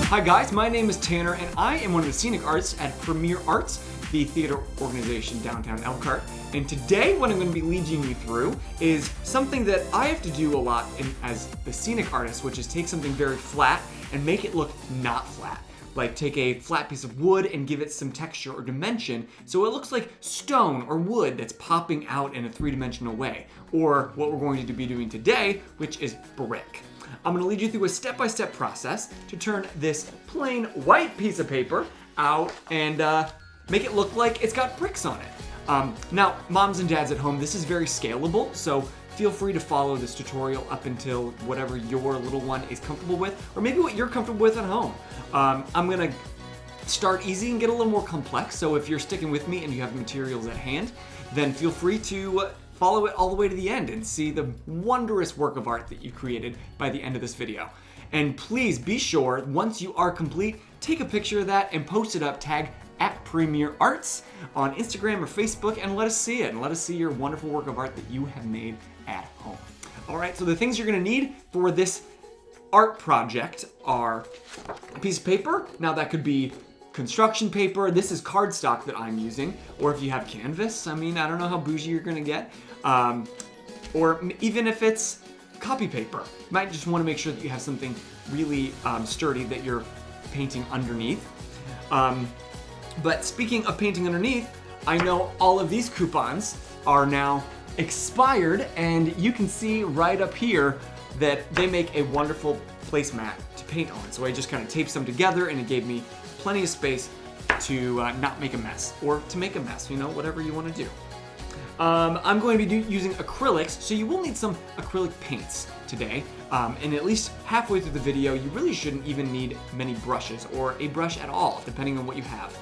Hi guys, my name is Tanner and I am one of the Scenic Artists at Premier Arts, the theater organization downtown Elkhart. And today what I'm going to be leading you through is something that I have to do a lot as the Scenic Artist, which is take something very flat and make it look not flat. Like take a flat piece of wood and give it some texture or dimension so it looks like stone or wood that's popping out in a three-dimensional way. Or what we're going to be doing today, which is brick. I'm going to lead you through a step-by-step process to turn this plain white piece of paper out and make it look like it's got bricks on it. Now, moms and dads at home, this is very scalable, so feel free to follow this tutorial up until whatever your little one is comfortable with, or maybe what you're comfortable with at home. I'm going to start easy and get a little more complex, so if you're sticking with me and you have the materials at hand, then feel free to follow it all the way to the end and see the wondrous work of art that you created by the end of this video. And please be sure, once you are complete, take a picture of that and post it up, tag @PremierArts on Instagram or Facebook, and let us see it, and let us see your wonderful work of art that you have made at home. All right, so the things you're gonna need for this art project are a piece of paper. Now that could be construction paper. This is cardstock that I'm using, or if you have canvas, I mean, I don't know how bougie you're gonna get, or even if it's copy paper. You might just wanna make sure that you have something really sturdy that you're painting underneath. But speaking of painting underneath, I know all of these coupons are now expired, and you can see right up here that they make a wonderful placemat to paint on. So I just kind of taped them together and it gave me plenty of space to not make a mess, or to make a mess, you know, whatever you want to do. I'm going to be using acrylics, so you will need some acrylic paints today. And at least halfway through the video, you really shouldn't even need many brushes, or a brush at all, depending on what you have.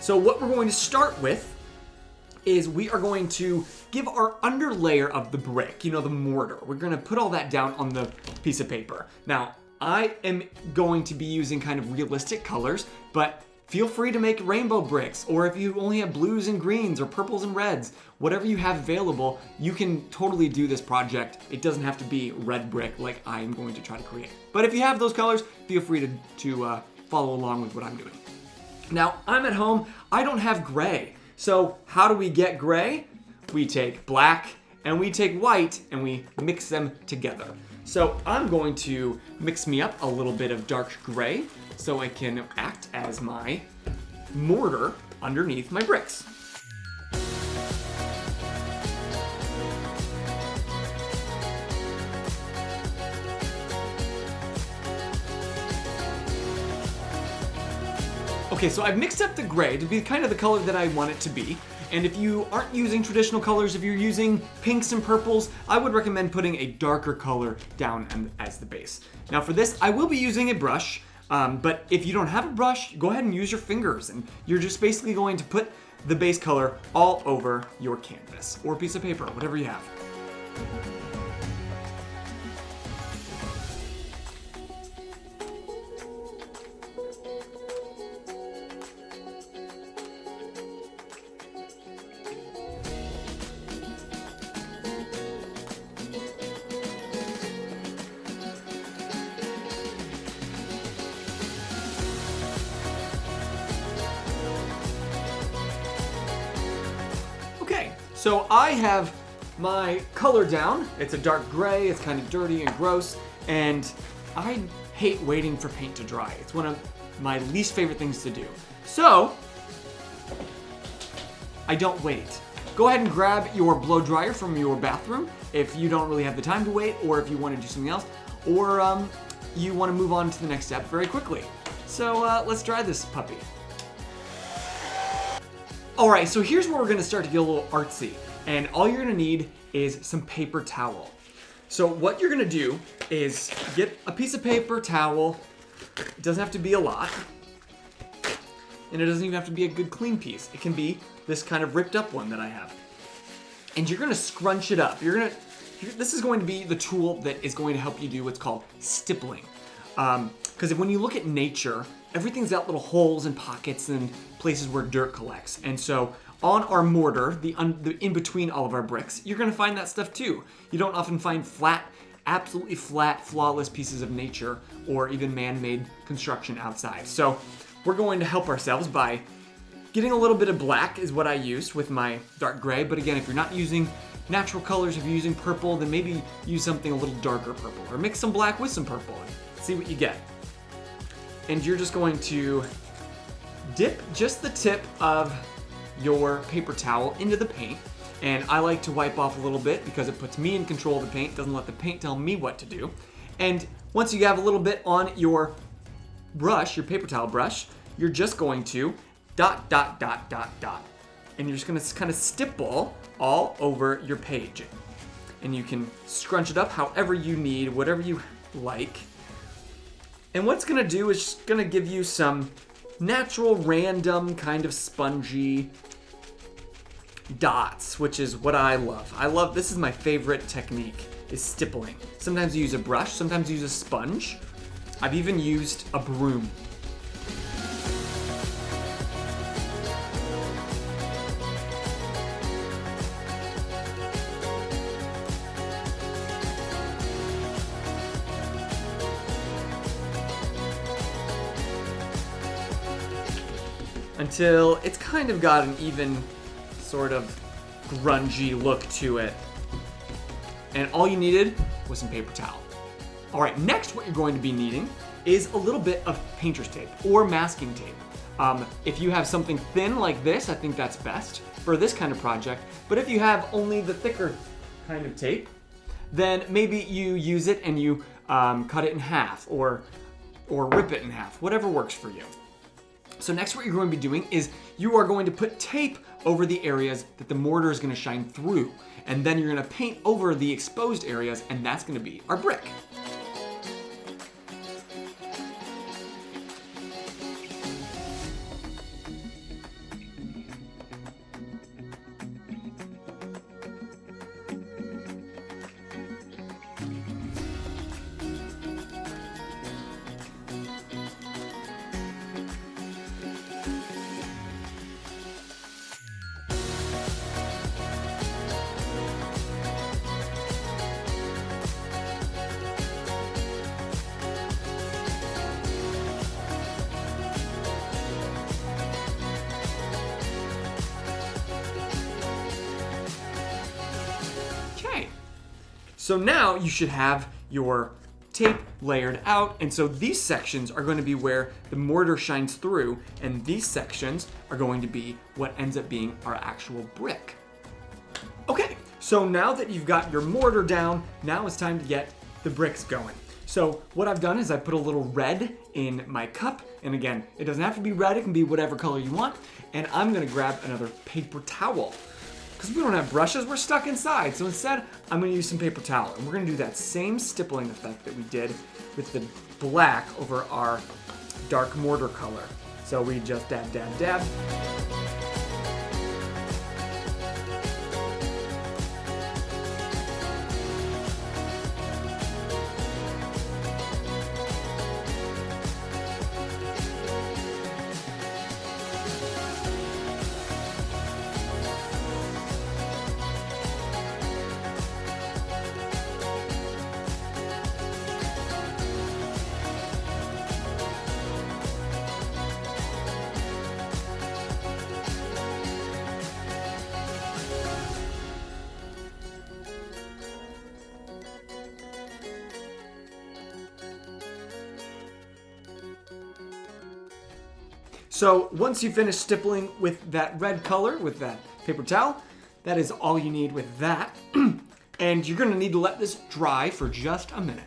So what we're going to start with is we are going to give our under layer of the brick, you know, the mortar. We're going to put all that down on the piece of paper. Now, I am going to be using kind of realistic colors, but feel free to make rainbow bricks, or if you only have blues and greens or purples and reds, whatever you have available, you can totally do this project. It doesn't have to be red brick like I am going to try to create. But if you have those colors, feel free to follow along with what I'm doing. Now, I'm at home, I don't have gray. So how do we get gray? We take black and we take white and we mix them together. So I'm going to mix me up a little bit of dark gray so it can act as my mortar underneath my bricks. Okay, so I've mixed up the gray to be kind of the color that I want it to be. And if you aren't using traditional colors, if you're using pinks and purples, I would recommend putting a darker color down as the base. Now for this, I will be using a brush, but if you don't have a brush, go ahead and use your fingers, and you're just basically going to put the base color all over your canvas or piece of paper, whatever you have. So I have my color down. It's a dark gray, it's kind of dirty and gross, and I hate waiting for paint to dry. It's one of my least favorite things to do. So, I don't wait. Go ahead and grab your blow dryer from your bathroom if you don't really have the time to wait, or if you want to do something else, or you want to move on to the next step very quickly. So let's dry this puppy. Alright, so here's where we're going to start to get a little artsy, and all you're going to need is some paper towel. So what you're going to do is get a piece of paper towel. It doesn't have to be a lot, and it doesn't even have to be a good clean piece. It can be this kind of ripped up one that I have. And you're going to scrunch it up. This is going to be the tool that is going to help you do what's called stippling. Because when you look at nature, everything's got little holes and pockets and places where dirt collects. And so on our mortar, the in between all of our bricks, you're gonna find that stuff too. You don't often find flat absolutely flat, flawless pieces of nature or even man-made construction outside. So we're going to help ourselves by getting a little bit of black is what I used with my dark gray. But again, if you're not using natural colors, if you're using purple, then maybe use something a little darker purple, or mix some black with some purple and see what you get. And you're just going to dip just the tip of your paper towel into the paint. And I like to wipe off a little bit because it puts me in control of the paint, doesn't let the paint tell me what to do. And once you have a little bit on your brush, your paper towel brush, you're just going to dot, dot, dot, dot, dot. And you're just gonna kind of stipple all over your page. And you can scrunch it up however you need, whatever you like. And what it's gonna do is just gonna give you some natural, random, kind of spongy dots, which is what I love. This is my favorite technique, is stippling. Sometimes you use a brush, sometimes you use a sponge. I've even used a broom. Until it's kind of got an even sort of grungy look to it. And all you needed was some paper towel. All right, next what you're going to be needing is a little bit of painter's tape or masking tape. If you have something thin like this, I think that's best for this kind of project. But if you have only the thicker kind of tape, then maybe you use it and you cut it in half or rip it in half, whatever works for you. So next what you're going to be doing is you are going to put tape over the areas that the mortar is going to shine through. And then you're going to paint over the exposed areas, and that's going to be our brick. So now you should have your tape layered out, and so these sections are going to be where the mortar shines through, and these sections are going to be what ends up being our actual brick. Okay, so now that you've got your mortar down, now it's time to get the bricks going. So what I've done is I put a little red in my cup, and again, it doesn't have to be red, it can be whatever color you want, and I'm gonna grab another paper towel. Because we don't have brushes, we're stuck inside. So instead, I'm gonna use some paper towel. And we're gonna do that same stippling effect that we did with the black over our dark mortar color. So we just dab, dab, dab. So once you finish stippling with that red color, with that paper towel, that is all you need with that. And you're gonna need to let this dry for just a minute.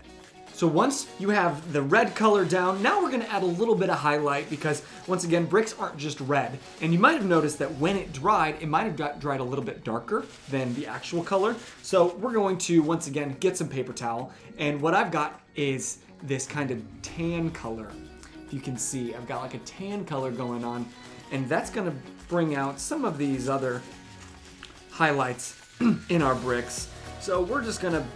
So once you have the red color down, now we're gonna add a little bit of highlight because once again, bricks aren't just red. And you might have noticed that when it dried, it might have got dried a little bit darker than the actual color. So we're going to, once again, get some paper towel. And what I've got is this kind of tan color. If you can see, I've got like a tan color going on, and that's gonna bring out some of these other highlights in our bricks. So we're just gonna,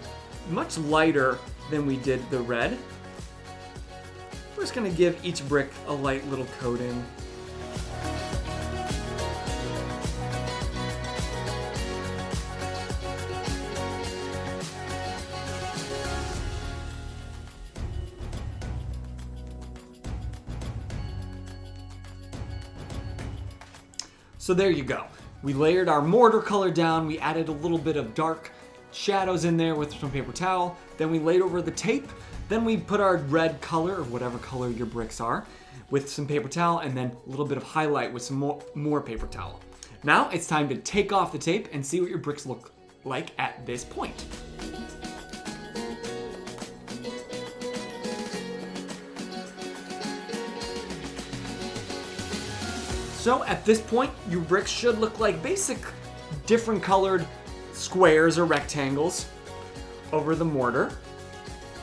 much lighter than we did the red, we're just gonna give each brick a light little coating. So there you go. We layered our mortar color down, we added a little bit of dark shadows in there with some paper towel, then we laid over the tape, then we put our red color, or whatever color your bricks are, with some paper towel, and then a little bit of highlight with some more paper towel. Now it's time to take off the tape and see what your bricks look like at this point. So at this point, your bricks should look like basic different colored squares or rectangles over the mortar.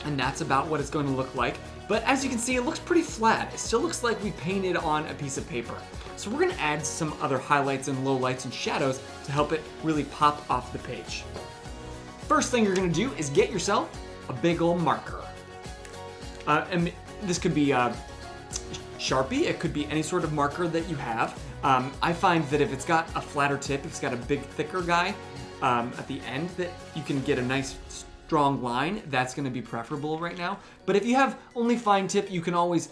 And that's about what it's going to look like. But as you can see, it looks pretty flat. It still looks like we painted on a piece of paper. So we're gonna add some other highlights and lowlights and shadows to help it really pop off the page. First thing you're gonna do is get yourself a big old marker. And this could be Sharpie, it could be any sort of marker that you have. I find that if it's got a flatter tip, if it's got a big thicker guy at the end, that you can get a nice strong line, that's gonna be preferable right now. But if you have only fine tip, you can always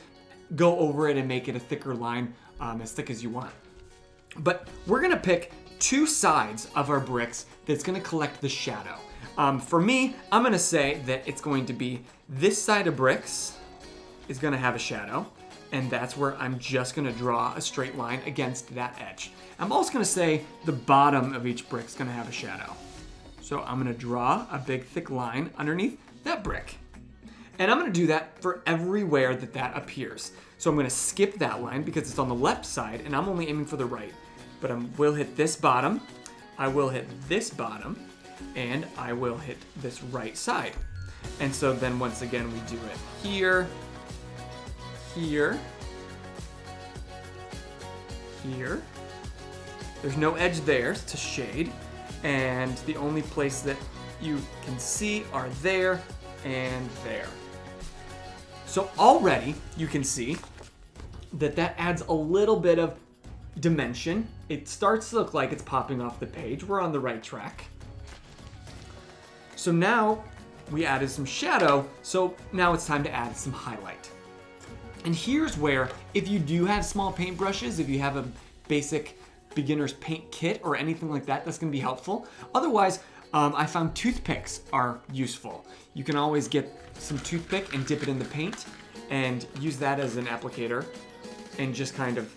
go over it and make it a thicker line, as thick as you want. But we're gonna pick two sides of our bricks that's gonna collect the shadow. For me, I'm gonna say that it's going to be this side of bricks is gonna have a shadow, and that's where I'm just gonna draw a straight line against that edge. I'm also gonna say the bottom of each brick is gonna have a shadow. So I'm gonna draw a big thick line underneath that brick. And I'm gonna do that for everywhere that appears. So I'm gonna skip that line because it's on the left side and I'm only aiming for the right. But I will hit this bottom, I will hit this bottom, and I will hit this right side. And so then once again we do it here, here, here. There's no edge there to shade, and the only place that you can see are there and there. So already you can see that adds a little bit of dimension. It starts to look like it's popping off the page. We're on the right track. So now we added some shadow, so now it's time to add some highlight. And here's where, if you do have small paintbrushes, if you have a basic beginner's paint kit or anything like that, that's gonna be helpful. Otherwise, I found toothpicks are useful. You can always get some toothpick and dip it in the paint and use that as an applicator and just kind of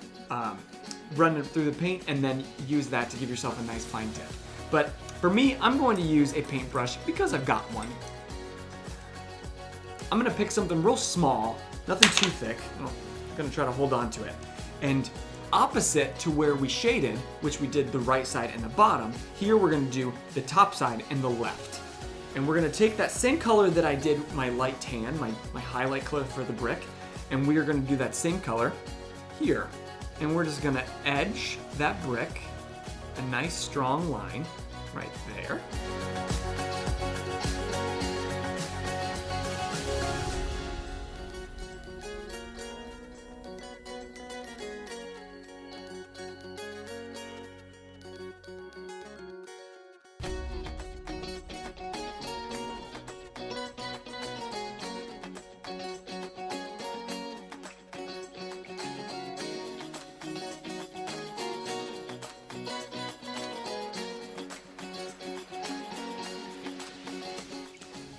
run it through the paint and then use that to give yourself a nice fine tip. But for me, I'm going to use a paintbrush because I've got one. I'm gonna pick something real small, nothing too thick. I'm gonna try to hold on to it. And opposite to where we shaded, which we did the right side and the bottom, here we're gonna do the top side and the left. And we're gonna take that same color that I did my light tan, my highlight color for the brick, and we are gonna do that same color here. And we're just gonna edge that brick, a nice strong line right there.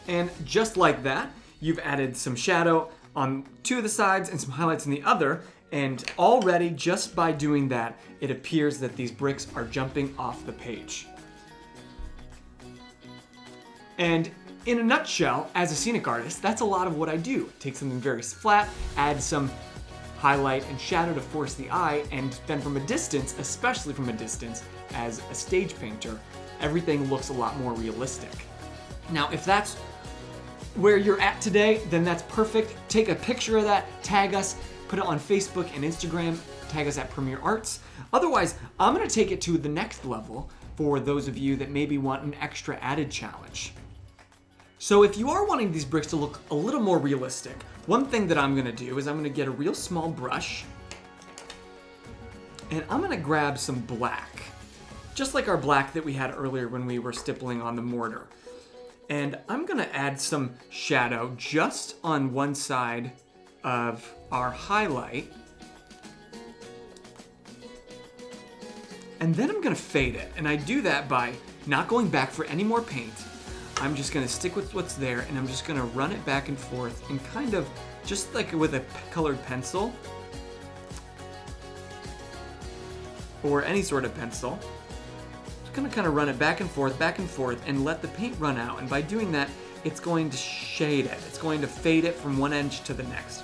And just like that, you've added some shadow on two of the sides and some highlights on the other, and already just by doing that, it appears that these bricks are jumping off the page. And in a nutshell, as a scenic artist, that's a lot of what I do. Take something very flat, add some highlight and shadow to force the eye, and then from a distance, especially from a distance, as a stage painter, everything looks a lot more realistic. Now, if that's where you're at today, then that's perfect. Take a picture of that, tag us, put it on Facebook and Instagram, tag us at Premier Arts. Otherwise, I'm gonna take it to the next level for those of you that maybe want an extra added challenge. So if you are wanting these bricks to look a little more realistic, one thing that I'm gonna do is I'm gonna get a real small brush and I'm gonna grab some black, just like our black that we had earlier when we were stippling on the mortar. And I'm gonna add some shadow just on one side of our highlight. And then I'm gonna fade it. And I do that by not going back for any more paint. I'm just gonna stick with what's there, and I'm just gonna run it back and forth and kind of, just like with a colored pencil, or any sort of pencil, just gonna kind of run it back and forth, and let the paint run out. And by doing that, it's going to shade it. It's going to fade it from one edge to the next.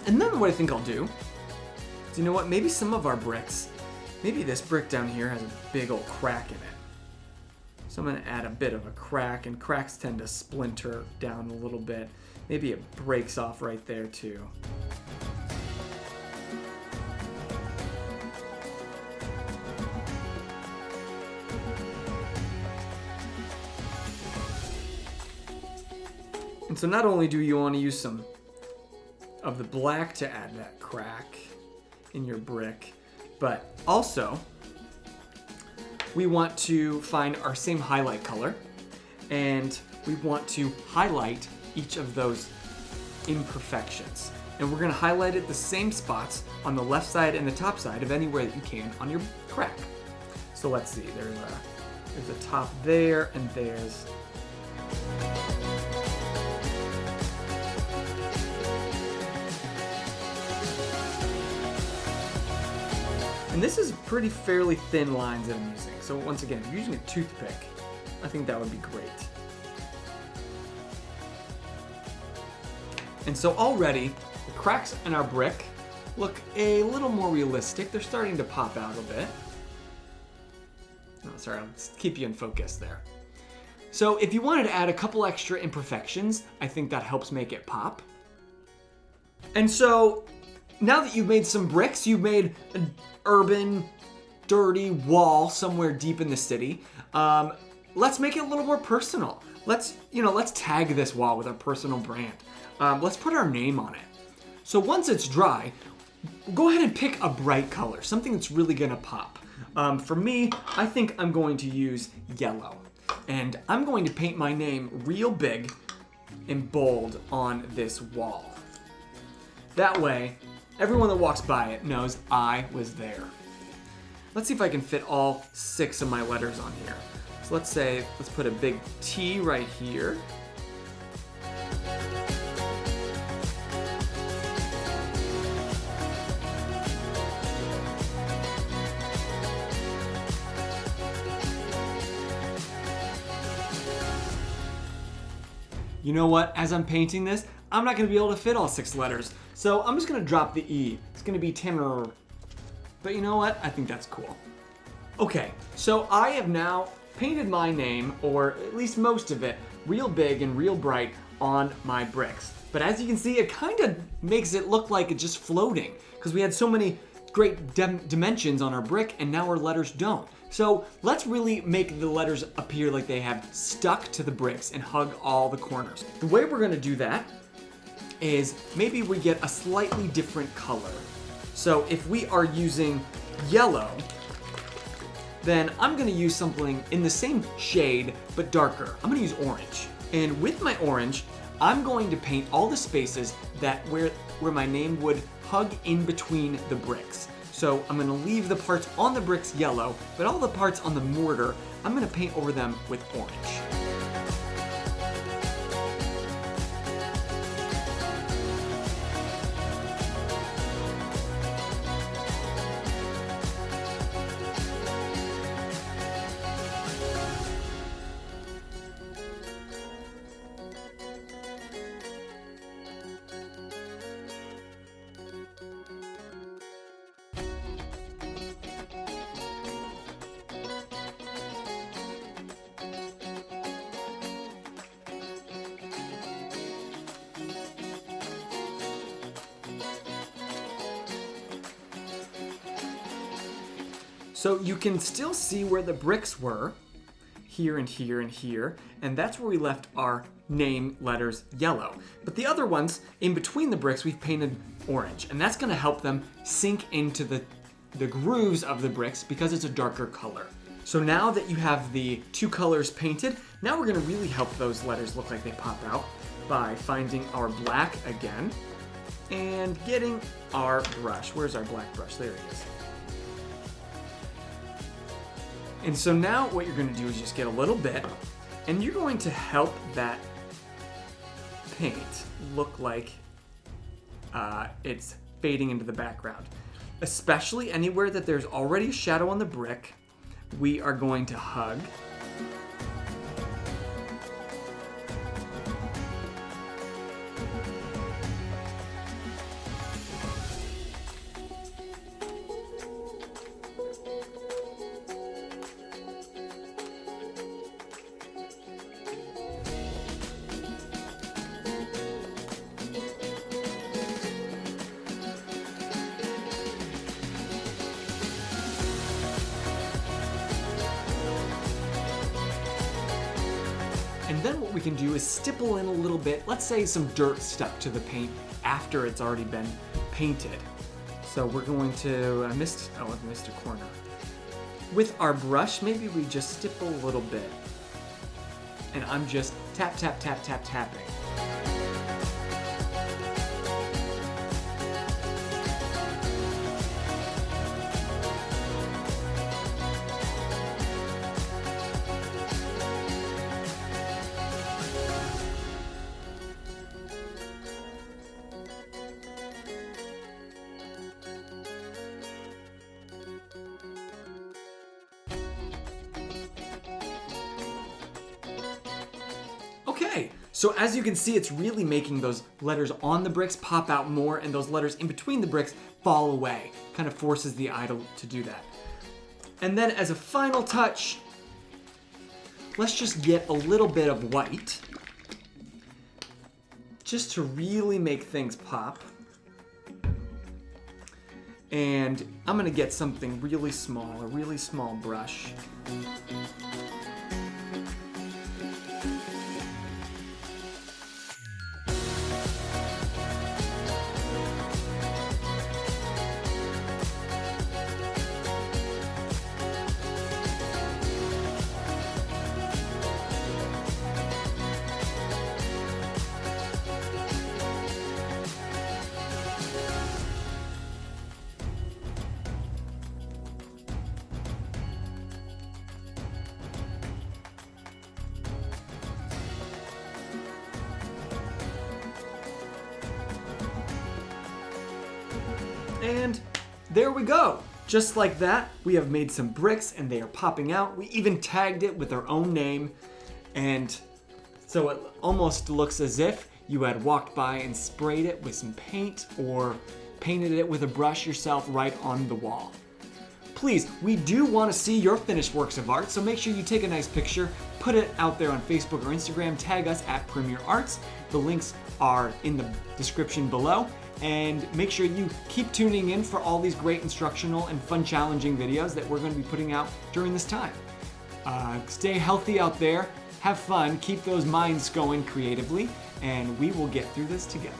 And then what I think I'll do is, you know what, maybe some of our bricks, maybe this brick down here has a big old crack in it. So I'm gonna add a bit of a crack, and cracks tend to splinter down a little bit. Maybe it breaks off right there too. And so not only do you want to use some of the black to add that crack in your brick, but also we want to find our same highlight color, and we want to highlight each of those imperfections. And we're going to highlight it the same spots on the left side and the top side of anywhere that you can on your crack. So let's see, there's a top there, and there's and this is pretty fairly thin lines that I'm using. So once again, if you're using a toothpick, I think that would be great. And so already, the cracks in our brick look a little more realistic. They're starting to pop out a bit. Oh, sorry, I'll keep you in focus there. So if you wanted to add a couple extra imperfections, I think that helps make it pop. And so now that you've made some bricks, you've made an urban, dirty wall somewhere deep in the city. Let's make it a little more personal. Let's tag this wall with our personal brand. Let's put our name on it. So once it's dry, go ahead and pick a bright color, something that's really gonna pop. For me, I think I'm going to use yellow. And I'm going to paint my name real big and bold on this wall. That way, everyone that walks by it knows I was there. Let's see if I can fit all 6 of my letters on here. So let's put a big T right here. You know what? As I'm painting this, I'm not gonna be able to fit all 6 letters. So I'm just gonna drop the E. It's gonna be Tanner. But you know what? I think that's cool. Okay, so I have now painted my name, or at least most of it, real big and real bright on my bricks. But as you can see, it kind of makes it look like it's just floating, because we had so many great dimensions on our brick, and now our letters don't. So let's really make the letters appear like they have stuck to the bricks and hug all the corners. The way we're gonna do that is maybe we get a slightly different color. So if we are using yellow, then I'm gonna use something in the same shade, but darker. I'm gonna use orange. And with my orange, I'm going to paint all the spaces that where my name would hug in between the bricks. So I'm gonna leave the parts on the bricks yellow, but all the parts on the mortar, I'm gonna paint over them with orange. So you can still see where the bricks were, here and here and here, and that's where we left our name letters yellow. But the other ones, in between the bricks, we've painted orange, and that's gonna help them sink into the grooves of the bricks because it's a darker color. So now that you have the two colors painted, now we're gonna really help those letters look like they pop out by finding our black again and getting our brush. Where's our black brush? There it is. And so now what you're going to do is just get a little bit, and you're going to help that paint look like it's fading into the background. Especially anywhere that there's already a shadow on the brick, we are going to hug. And then what we can do is stipple in a little bit, let's say some dirt stuck to the paint after it's already been painted. So we're going to, I've missed a corner. With our brush, maybe we just stipple a little bit. And I'm just tap, tap, tap, tap, tapping. Okay, so as you can see, it's really making those letters on the bricks pop out more, and those letters in between the bricks fall away. Kind of forces the eye to do that. And then as a final touch, let's just get a little bit of white, just to really make things pop. And I'm gonna get something really small, a really small brush. And there we go. Just like that, we have made some bricks and they are popping out. We even tagged it with our own name. And so it almost looks as if you had walked by and sprayed it with some paint or painted it with a brush yourself right on the wall. Please, we do want to see your finished works of art, so make sure you take a nice picture, put it out there on Facebook or Instagram, tag us at Premier Arts. The links are in the description below. And make sure you keep tuning in for all these great instructional and fun challenging videos that we're going to be putting out during this time. Stay healthy out there, have fun, keep those minds going creatively, and we will get through this together.